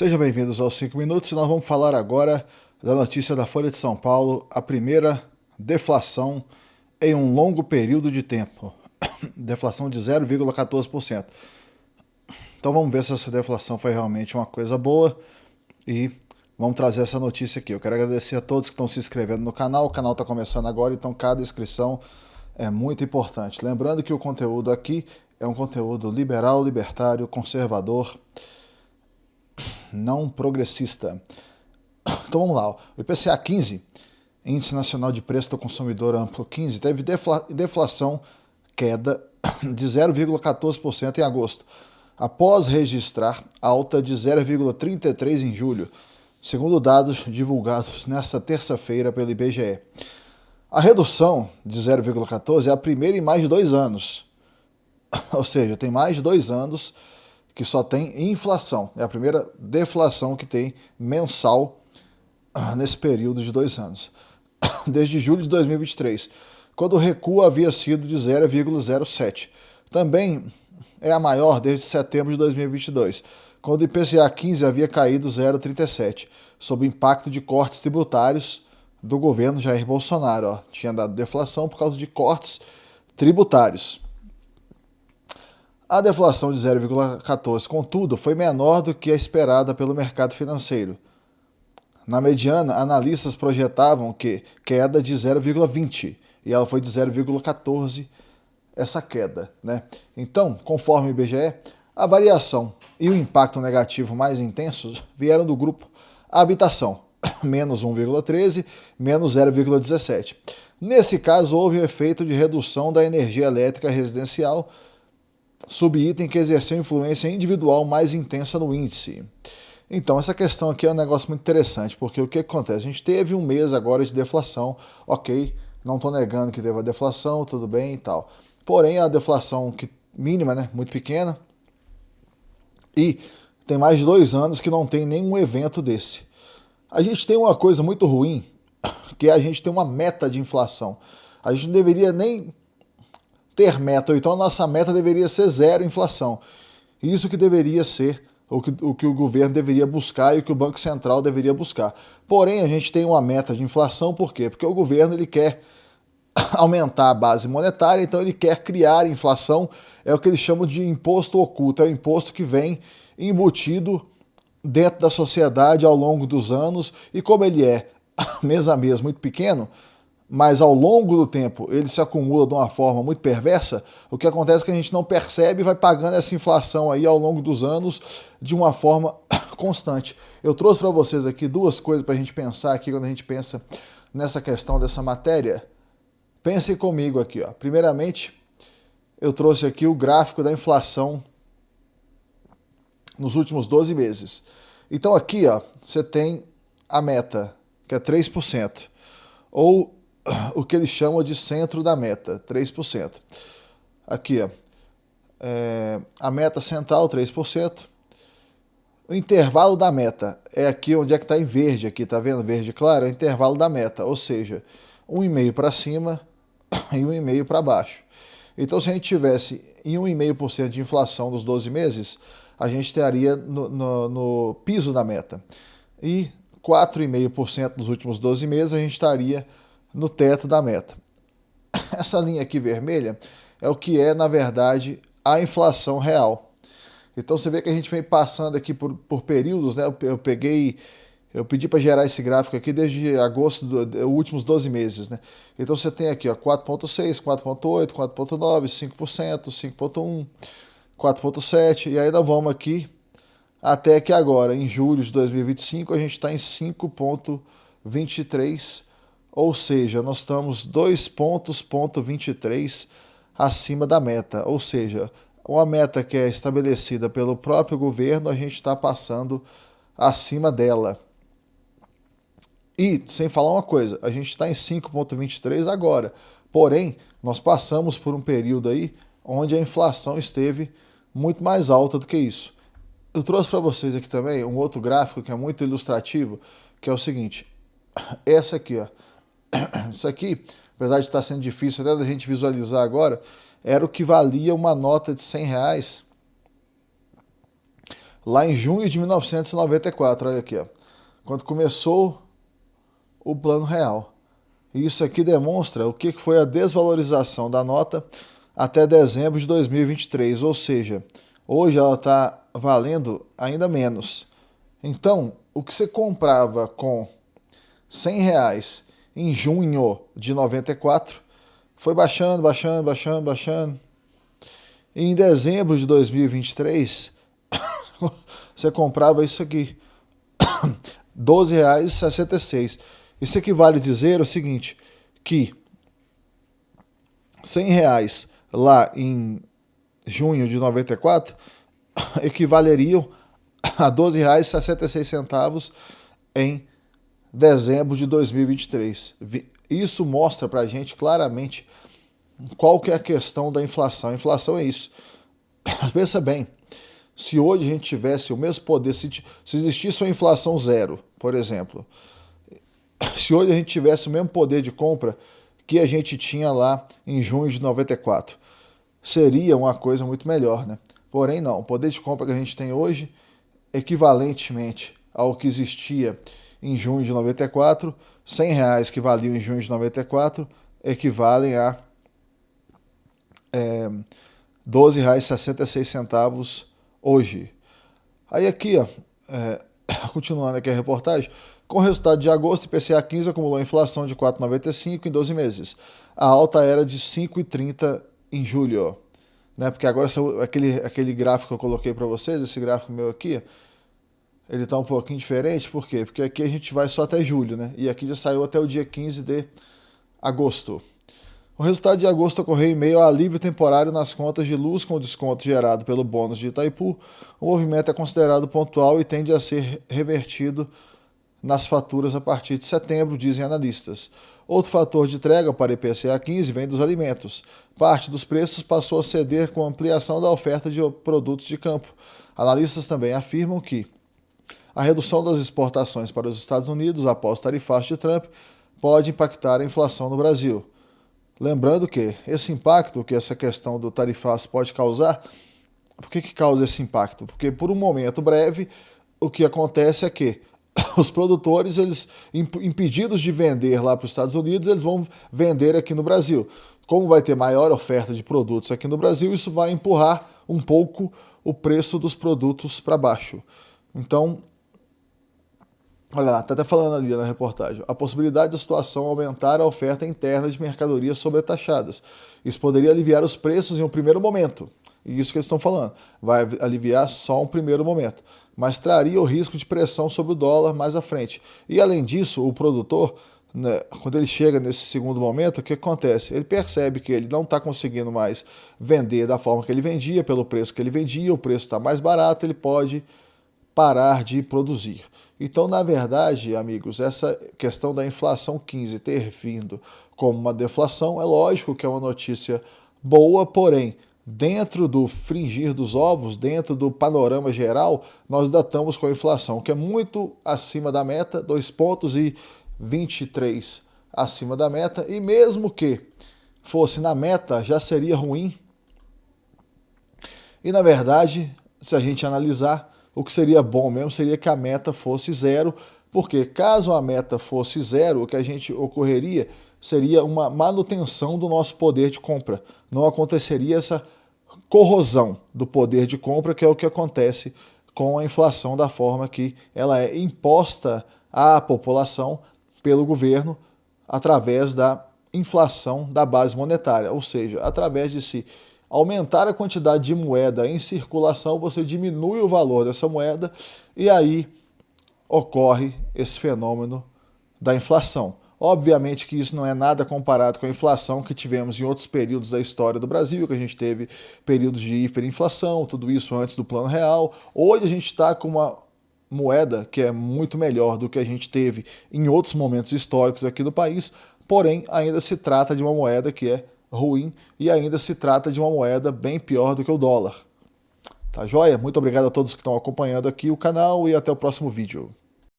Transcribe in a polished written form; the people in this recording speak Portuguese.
Sejam bem-vindos aos 5 minutos. Nós vamos falar agora da notícia da Folha de São Paulo, a primeira deflação em um longo período de tempo. Deflação de 0,14%. Então vamos ver se essa deflação foi realmente uma coisa boa e vamos trazer essa notícia aqui. Eu quero agradecer a todos que estão se inscrevendo no canal. O canal está começando agora, então cada inscrição é muito importante. Lembrando que o conteúdo aqui é um conteúdo liberal, libertário, conservador, não progressista. Então vamos lá. O IPCA 15, Índice Nacional de Preço do Consumidor Amplo 15, teve deflação, queda de 0,14% em agosto, após registrar alta de 0,33% em julho, segundo dados divulgados nesta terça-feira pelo IBGE. A redução de 0,14% é a primeira em mais de 2 anos. Ou seja, tem mais de 2 anos que só tem inflação. É a primeira deflação que tem mensal nesse período de 2 anos. Desde julho de 2023, quando o recuo havia sido de 0,07%. Também é a maior desde setembro de 2022, quando o IPCA 15 havia caído 0,37%, sob impacto de cortes tributários do governo Jair Bolsonaro. Tinha dado deflação por causa de cortes tributários. A deflação de 0,14%, contudo, foi menor do que a esperada pelo mercado financeiro. Na mediana, analistas projetavam que queda de 0,20% e ela foi de 0,14% essa queda, né? Então, conforme o IBGE, a variação e o impacto negativo mais intensos vieram do grupo habitação, menos 1,13%, menos 0,17%. Nesse caso, houve o efeito de redução da energia elétrica residencial, subitem que exerceu influência individual mais intensa no índice. Então, essa questão aqui é um negócio muito interessante, porque o que acontece? A gente teve um mês agora de deflação, ok, não estou negando que teve a deflação, tudo bem e tal. Porém, a deflação mínima, né, muito pequena, e tem mais de 2 anos que não tem nenhum evento desse. A gente tem uma coisa muito ruim, que é a gente tem uma meta de inflação. A gente não deveria nem ter meta, então a nossa meta deveria ser zero inflação. Isso que deveria ser o que o governo deveria buscar e o que o Banco Central deveria buscar. Porém, a gente tem uma meta de inflação, por quê? Porque o governo ele quer aumentar a base monetária, então ele quer criar inflação, é o que eles chamam de imposto oculto, é o imposto que vem embutido dentro da sociedade ao longo dos anos, e como ele é mês a mês muito pequeno, mas ao longo do tempo ele se acumula de uma forma muito perversa, o que acontece é que a gente não percebe e vai pagando essa inflação aí ao longo dos anos de uma forma constante. Eu trouxe para vocês aqui 2 coisas para a gente pensar aqui quando a gente pensa nessa questão dessa matéria. Pensem comigo aqui, ó. Primeiramente, eu trouxe aqui o gráfico da inflação nos últimos 12 meses. Então aqui, ó, você tem a meta, que é 3%, ou o que eles chamam de centro da meta, 3%. Aqui, ó, a meta central, 3%. O intervalo da meta é aqui onde é que está em verde, aqui, tá vendo? Verde claro, é o intervalo da meta, ou seja, 1,5% para cima e 1,5% para baixo. Então, se a gente tivesse em 1,5% de inflação nos 12 meses, a gente estaria no piso da meta. E 4,5% nos últimos 12 meses, a gente estaria no teto da meta. Essa linha aqui vermelha é o que é, na verdade, a inflação real. Então você vê que a gente vem passando aqui por períodos, né? Eu pedi para gerar esse gráfico aqui desde agosto, dos últimos 12 meses, né? Então você tem aqui, ó, 4,6, 4,8, 4,9, 5%, 5,1, 4,7, e aí nós vamos aqui até que agora, em julho de 2025, a gente está em 5,23, ou seja, nós estamos 2,23 acima da meta, ou seja, uma meta que é estabelecida pelo próprio governo, a gente está passando acima dela. E, sem falar uma coisa, a gente está em 5,23 agora, porém, nós passamos por um período aí onde a inflação esteve muito mais alta do que isso. Eu trouxe para vocês aqui também um outro gráfico que é muito ilustrativo, que é o seguinte, essa aqui, ó, isso aqui, apesar de estar sendo difícil até da gente visualizar agora, era o que valia uma nota de R$100 lá em junho de 1994, olha aqui, ó, quando começou o Plano Real. E isso aqui demonstra o que foi a desvalorização da nota até dezembro de 2023, ou seja, hoje ela está valendo ainda menos. Então, o que você comprava com R$ 100 em junho de 94 foi baixando, baixando, baixando, baixando. E em dezembro de 2023, você comprava isso aqui, R$ 12,66. Isso equivale a dizer o seguinte, que R$ 100 lá em junho de 94 equivaleriam a R$ 12,66 em dezembro de 2023. Isso mostra para a gente claramente qual que é a questão da inflação. A inflação é isso. Pensa bem, se hoje a gente tivesse o mesmo poder, se existisse uma inflação zero, por exemplo, se hoje a gente tivesse o mesmo poder de compra que a gente tinha lá em junho de 94, seria uma coisa muito melhor, né? Porém, não. O poder de compra que a gente tem hoje, equivalentemente ao que existia em junho de 94, R$ 100 que valiam em junho de 94, equivalem a R$ 12,66 hoje. Aí aqui, ó, continuando aqui a reportagem, com o resultado de agosto, IPCA 15 acumulou inflação de 4,95 em 12 meses. A alta era de 5,30 em julho. Né? Porque agora aquele gráfico que eu coloquei para vocês, esse gráfico meu aqui, ele está um pouquinho diferente. Por quê? Porque aqui a gente vai só até julho, né? E aqui já saiu até o dia 15 de agosto. O resultado de agosto ocorreu em meio a alívio temporário nas contas de luz com o desconto gerado pelo bônus de Itaipu. O movimento é considerado pontual e tende a ser revertido nas faturas a partir de setembro, dizem analistas. Outro fator de trégua para IPCA 15 vem dos alimentos. Parte dos preços passou a ceder com a ampliação da oferta de produtos de campo. Analistas também afirmam que a redução das exportações para os Estados Unidos após o tarifaço de Trump pode impactar a inflação no Brasil. Lembrando que esse impacto que essa questão do tarifaço pode causar, por que causa esse impacto? Porque por um momento breve o que acontece é que os produtores, eles impedidos de vender lá para os Estados Unidos, eles vão vender aqui no Brasil. Como vai ter maior oferta de produtos aqui no Brasil, isso vai empurrar um pouco o preço dos produtos para baixo. Então, olha lá, está até falando ali na reportagem, a possibilidade da situação aumentar a oferta interna de mercadorias sobretaxadas. Isso poderia aliviar os preços em um primeiro momento. E isso que eles estão falando, vai aliviar só um primeiro momento, mas traria o risco de pressão sobre o dólar mais à frente. E além disso, o produtor, né, quando ele chega nesse segundo momento, o que acontece? Ele percebe que ele não está conseguindo mais vender da forma que ele vendia, pelo preço que ele vendia, o preço está mais barato, ele pode parar de produzir. Então, na verdade, amigos, essa questão da inflação 15 ter vindo como uma deflação, é lógico que é uma notícia boa, porém, dentro do fringir dos ovos, dentro do panorama geral, nós ainda estamos com a inflação, que é muito acima da meta, 2,23 acima da meta, e mesmo que fosse na meta, já seria ruim. E na verdade, se a gente analisar, o que seria bom mesmo seria que a meta fosse zero, porque caso a meta fosse zero, o que a gente ocorreria seria uma manutenção do nosso poder de compra. Não aconteceria essa corrosão do poder de compra, que é o que acontece com a inflação da forma que ela é imposta à população pelo governo através da inflação da base monetária, ou seja, através de se aumentar a quantidade de moeda em circulação, você diminui o valor dessa moeda e aí ocorre esse fenômeno da inflação. Obviamente que isso não é nada comparado com a inflação que tivemos em outros períodos da história do Brasil, que a gente teve períodos de hiperinflação, tudo isso antes do Plano Real. Hoje a gente está com uma moeda que é muito melhor do que a gente teve em outros momentos históricos aqui do país, porém ainda se trata de uma moeda que é ruim e ainda se trata de uma moeda bem pior do que o dólar. Tá joia? Muito obrigado a todos que estão acompanhando aqui o canal e até o próximo vídeo.